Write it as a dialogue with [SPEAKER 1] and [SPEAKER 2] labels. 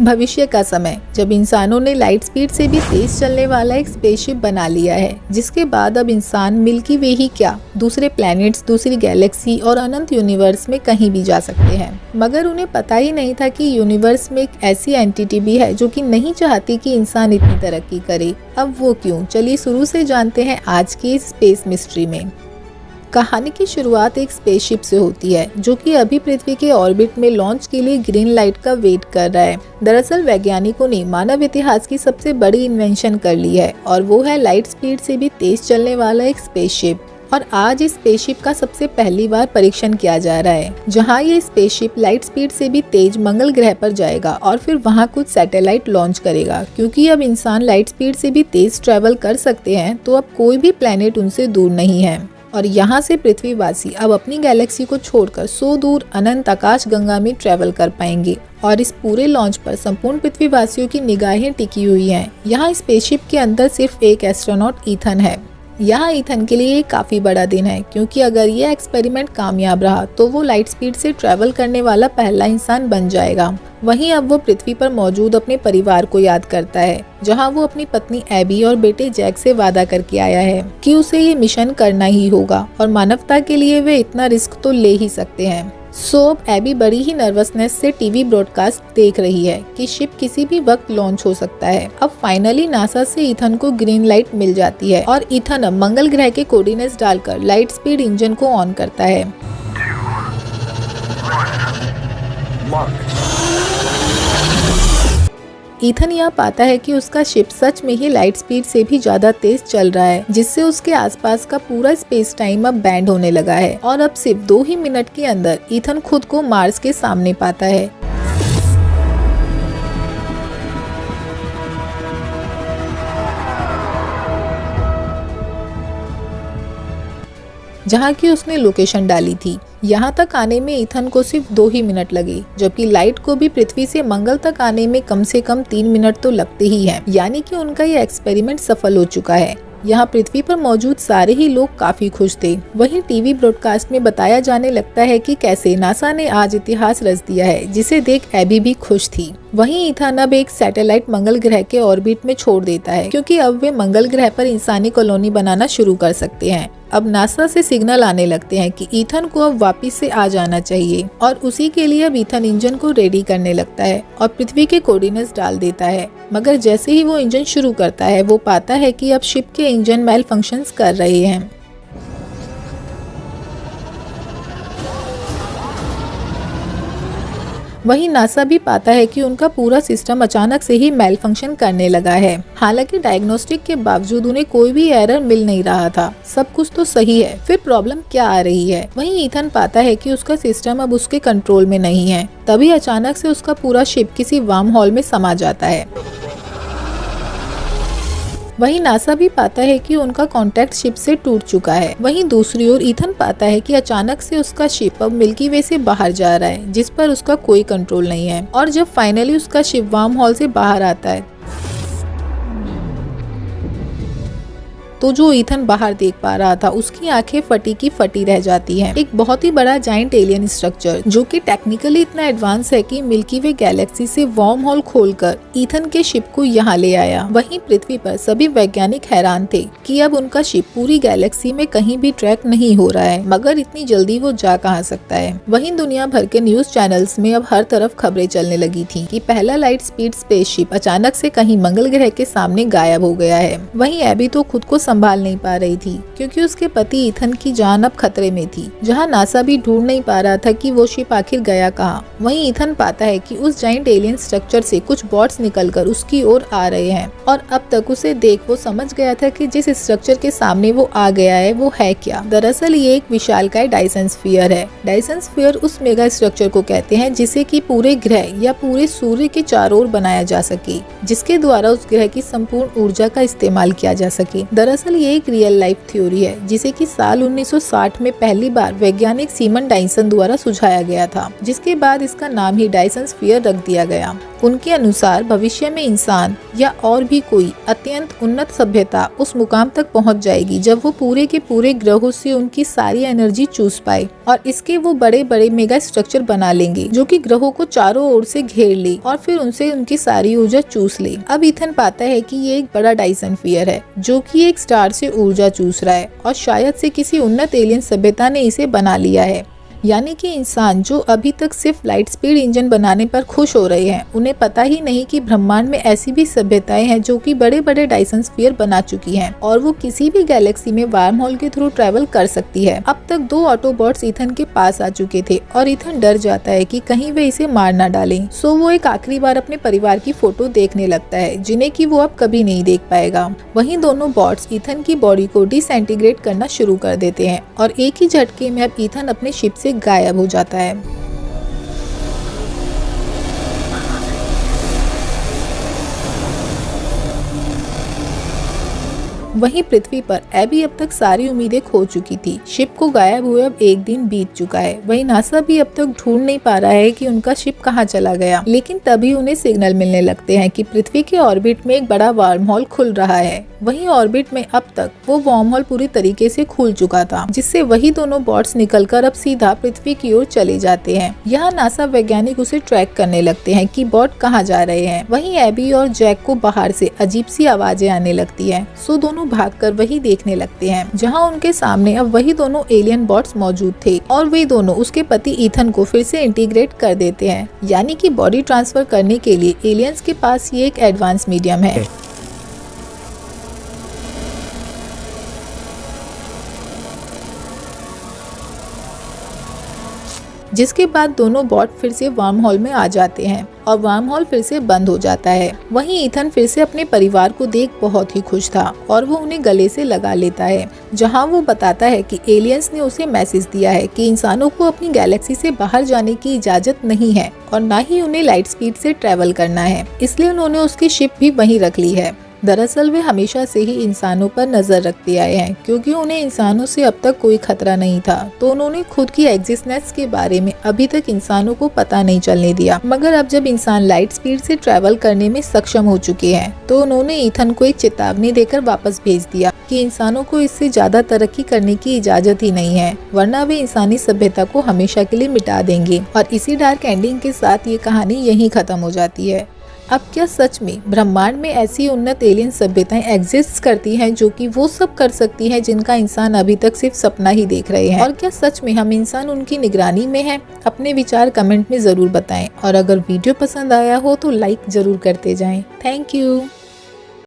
[SPEAKER 1] भविष्य का समय, जब इंसानों ने लाइट स्पीड से भी तेज चलने वाला एक स्पेसशिप बना लिया है, जिसके बाद अब इंसान मिल्की वे ही क्या दूसरे प्लैनेट्स, दूसरी गैलेक्सी और अनंत यूनिवर्स में कहीं भी जा सकते हैं। मगर उन्हें पता ही नहीं था कि यूनिवर्स में एक ऐसी एंटिटी भी है जो कि नहीं चाहती कि इंसान इतनी तरक्की करे। अब वो क्यों, चलिए शुरू से जानते हैं आज की स्पेस मिस्ट्री में। कहानी की शुरुआत एक स्पेसशिप से होती है जो कि अभी पृथ्वी के ऑर्बिट में लॉन्च के लिए ग्रीन लाइट का वेट कर रहा है। दरअसल वैज्ञानिकों ने मानव इतिहास की सबसे बड़ी इन्वेंशन कर ली है और वो है लाइट स्पीड से भी तेज चलने वाला एक स्पेसशिप। और आज इस स्पेसशिप का सबसे पहली बार परीक्षण किया जा रहा है, जहां ये स्पेसशिप लाइट स्पीड से भी तेज मंगल ग्रह पर जाएगा और फिर वहां कुछ सैटेलाइट लॉन्च करेगा। क्योंकि अब इंसान लाइट स्पीड से भी तेज ट्रैवल कर सकते हैं, तो अब कोई भी प्लेनेट उनसे दूर नहीं है और यहाँ से पृथ्वीवासी अब अपनी गैलेक्सी को छोड़कर 100 दूर अनंत आकाश गंगा में ट्रैवल कर पाएंगे। और इस पूरे लॉन्च पर संपूर्ण पृथ्वीवासियों की निगाहें टिकी हुई हैं। यहाँ स्पेसशिप के अंदर सिर्फ एक एस्ट्रोनॉट ईथन है। यहाँ ईथन के लिए काफी बड़ा दिन है, क्योंकि अगर ये एक्सपेरिमेंट कामयाब रहा तो वो लाइट स्पीड से ट्रैवल करने वाला पहला इंसान बन जाएगा। वहीं अब वो पृथ्वी पर मौजूद अपने परिवार को याद करता है, जहां वो अपनी पत्नी एबी और बेटे जैक से वादा करके आया है कि उसे ये मिशन करना ही होगा और मानवता के लिए वे इतना रिस्क तो ले ही सकते हैं। अब एबी बड़ी ही नर्वसनेस से टीवी ब्रॉडकास्ट देख रही है कि शिप किसी भी वक्त लॉन्च हो सकता है। अब फाइनली नासा से ईथन को ग्रीन लाइट मिल जाती है और ईथन अब मंगल ग्रह के कोऑर्डिनेट्स डालकर लाइट स्पीड इंजन को ऑन करता है। ईथन यह पाता है कि उसका शिप सच में ही लाइट स्पीड से भी ज्यादा तेज चल रहा है, जिससे उसके आसपास का पूरा स्पेस टाइम अब बैंड होने लगा है और अब सिर्फ 2 ही मिनट के अंदर ईथन खुद को मार्स के सामने पाता है। जहाँ की उसने लोकेशन डाली थी। यहाँ तक आने में ईथन को सिर्फ 2 ही मिनट लगे, जबकि लाइट को भी पृथ्वी से मंगल तक आने में कम से कम 3 मिनट तो लगते ही हैं। यानी कि उनका ये एक्सपेरिमेंट सफल हो चुका है। यहाँ पृथ्वी पर मौजूद सारे ही लोग काफी खुश थे। वहीं टीवी ब्रॉडकास्ट में बताया जाने लगता है कि कैसे नासा ने आज इतिहास रच दिया है, जिसे देख एबी भी खुश थी। वहीं ईथन अब एक सैटेलाइट मंगल ग्रह के ऑर्बिट में छोड़ देता है, क्योंकि अब वे मंगल ग्रह पर इंसानी कॉलोनी बनाना शुरू कर सकते हैं। अब नासा से सिग्नल आने लगते हैं कि ईथन को अब वापस से आ जाना चाहिए और उसी के लिए अब ईथन इंजन को रेडी करने लगता है और पृथ्वी के कोऑर्डिनेट्स डाल देता है। मगर जैसे ही वो इंजन शुरू करता है, वो पाता है कि अब शिप के इंजन मेल फंक्शंस कर रहे हैं। वहीं नासा भी पाता है कि उनका पूरा सिस्टम अचानक से ही मेल फंक्शन करने लगा है। हालांकि डायग्नोस्टिक के बावजूद उन्हें कोई भी एरर मिल नहीं रहा था, सब कुछ तो सही है। फिर प्रॉब्लम क्या आ रही है? वहीं ईथन पाता है कि उसका सिस्टम अब उसके कंट्रोल में नहीं है। तभी अचानक से उसका पूरा शिप किसी वार्म हॉल में समा जाता है। वहीं नासा भी पाता है कि उनका कांटेक्ट शिप से टूट चुका है। वहीं दूसरी ओर ईथन पाता है कि अचानक से उसका शिप अब मिल्की वे से बाहर जा रहा है, जिस पर उसका कोई कंट्रोल नहीं है। और जब फाइनली उसका शिप वार्म हॉल से बाहर आता है, तो जो ईथन बाहर देख पा रहा था, उसकी आंखें फटी की फटी रह जाती हैं। एक बहुत ही बड़ा जाइंट एलियन स्ट्रक्चर, जो कि टेक्निकली इतना एडवांस है कि मिल्की वे गैलेक्सी से वार्म होल खोलकर ईथन के शिप को यहाँ ले आया। वहीं पृथ्वी पर सभी वैज्ञानिक हैरान थे कि अब उनका शिप पूरी गैलेक्सी में कहीं भी ट्रैक नहीं हो रहा है, मगर इतनी जल्दी वो जा कहाँ सकता है। वहीं दुनिया भर के न्यूज चैनल्स में अब हर तरफ खबरें चलने लगी थी कि पहला लाइट स्पीड स्पेसशिप अचानक से कहीं मंगल ग्रह के सामने गायब हो गया है। वहीं एबी तो खुद को संभाल नहीं पा रही थी, क्योंकि उसके पति ईथन की जान अब खतरे में थी। जहां नासा भी ढूंढ नहीं पा रहा था कि वो शिप आखिर गया कहां। वहीं ईथन पाता है कि उस जाइंट एलियन स्ट्रक्चर से कुछ बॉट्स निकलकर उसकी ओर आ रहे हैं और अब तक उसे देख वो समझ गया था कि जिस स्ट्रक्चर के सामने वो आ गया है वो है क्या। दरअसल ये एक विशालकाय डायसन स्फीयर है। डायसन स्फीयर उस मेगा स्ट्रक्चर को कहते हैं जिसे कि पूरे ग्रह या पूरे सूर्य के चारों ओर बनाया जा सके, जिसके द्वारा उस ग्रह की संपूर्ण ऊर्जा का इस्तेमाल किया जा सके। दरअसल ये एक रियल लाइफ थ्योरी है, जिसे कि साल 1960 में पहली बार वैज्ञानिक सीमन डायसन द्वारा सुझाया गया था, जिसके बाद इसका नाम ही डायसन स्फीयर रख दिया गया। उनके अनुसार भविष्य में इंसान या और भी कोई अत्यंत उन्नत सभ्यता उस मुकाम तक पहुंच जाएगी जब वो पूरे के पूरे ग्रहों से उनकी सारी एनर्जी चूस पाए और इसके वो बड़े बड़े मेगा स्ट्रक्चर बना लेंगे जो कि ग्रहों को चारों ओर से घेर ले और फिर उनसे उनकी सारी ऊर्जा चूस ले। अब ईथन पाता है कि ये एक बड़ा डायसन स्फीयर है जो कि एक स्टार से ऊर्जा चूस रहा है और शायद से किसी उन्नत एलियन सभ्यता ने इसे बना लिया है। यानी कि इंसान जो अभी तक सिर्फ लाइट स्पीड इंजन बनाने पर खुश हो रहे हैं, उन्हें पता ही नहीं कि ब्रह्मांड में ऐसी भी सभ्यताएं हैं जो कि बड़े बड़े डायसन स्फीयर बना चुकी हैं और वो किसी भी गैलेक्सी में वार्म होल के थ्रू ट्रैवल कर सकती है। अब तक 2 ऑटोबॉट्स ईथन के पास आ चुके थे और ईथन डर जाता है कि कहीं वे इसे मार ना डालें। सो वो एक आखिरी बार अपने परिवार की फोटो देखने लगता है जिन्हें कि वो अब कभी नहीं देख पाएगा। वहीं दोनों बॉट्स ईथन की बॉडी को डिसइंटीग्रेट करना शुरू कर देते हैं और एक ही झटके में अब ईथन अपने शिप से गायब हो जाता है। वहीं पृथ्वी पर एबी अब तक सारी उम्मीदें खो चुकी थी। शिप को गायब हुए अब 1 दिन बीत चुका है। वहीं नासा भी अब तक ढूंढ नहीं पा रहा है कि उनका शिप कहां चला गया, लेकिन तभी उन्हें सिग्नल मिलने लगते हैं कि पृथ्वी के ऑर्बिट में एक बड़ा वार्म होल खुल रहा है। वहीं ऑर्बिट में अब तक वो वार्म होल पूरी तरीके से खुल चुका था, जिससे वही दोनों बॉट्स निकलकर अब सीधा पृथ्वी की ओर चले जाते हैं। यहाँ नासा वैज्ञानिक उसे ट्रैक करने लगते हैं कि बॉट कहाँ जा रहे हैं। वहीं एबी और जैक को बाहर से अजीब सी आवाजें आने लगती है। सो दोनों भागकर वही देखने लगते हैं जहां उनके सामने अब वही दोनों एलियन बॉट्स मौजूद थे और वे दोनों उसके पति ईथन को फिर से इंटीग्रेट कर देते हैं। यानी कि बॉडी ट्रांसफर करने के लिए एलियंस के पास ये एक एडवांस मीडियम है। जिसके बाद दोनों बॉट फिर से वार्म होल में आ जाते हैं और वार्म होल फिर से बंद हो जाता है। वहीं ईथन फिर से अपने परिवार को देख बहुत ही खुश था और वो उन्हें गले से लगा लेता है, जहां वो बताता है कि एलियंस ने उसे मैसेज दिया है कि इंसानों को अपनी गैलेक्सी से बाहर जाने की इजाजत नहीं है और न ही उन्हें लाइट स्पीड से ट्रेवल करना है, इसलिए उन्होंने उसकी शिप भी वहीं रख ली है। दरअसल वे हमेशा से ही इंसानों पर नजर रखते आए हैं क्योंकि उन्हें इंसानों से अब तक कोई खतरा नहीं था, तो उन्होंने खुद की एग्जिस्टेंस के बारे में अभी तक इंसानों को पता नहीं चलने दिया। मगर अब जब इंसान लाइट स्पीड से ट्रैवल करने में सक्षम हो चुके हैं तो उन्होंने ईथन को एक चेतावनी देकर वापस भेज दिया कि इंसानों को इससे ज्यादा तरक्की करने की इजाजत ही नहीं है, वरना वे इंसानी सभ्यता को हमेशा के लिए मिटा देंगे। और इसी डार्क एंडिंग के साथ ये कहानी यहीं खत्म हो जाती है। अब क्या सच में ब्रह्मांड में ऐसी उन्नत एलियन सभ्यताएं एग्जिस्ट करती हैं जो कि वो सब कर सकती हैं जिनका इंसान अभी तक सिर्फ सपना ही देख रहे हैं? और क्या सच में हम इंसान उनकी निगरानी में हैं? अपने विचार कमेंट में जरूर बताएं और अगर वीडियो पसंद आया हो तो लाइक जरूर करते जाएं। Thank you.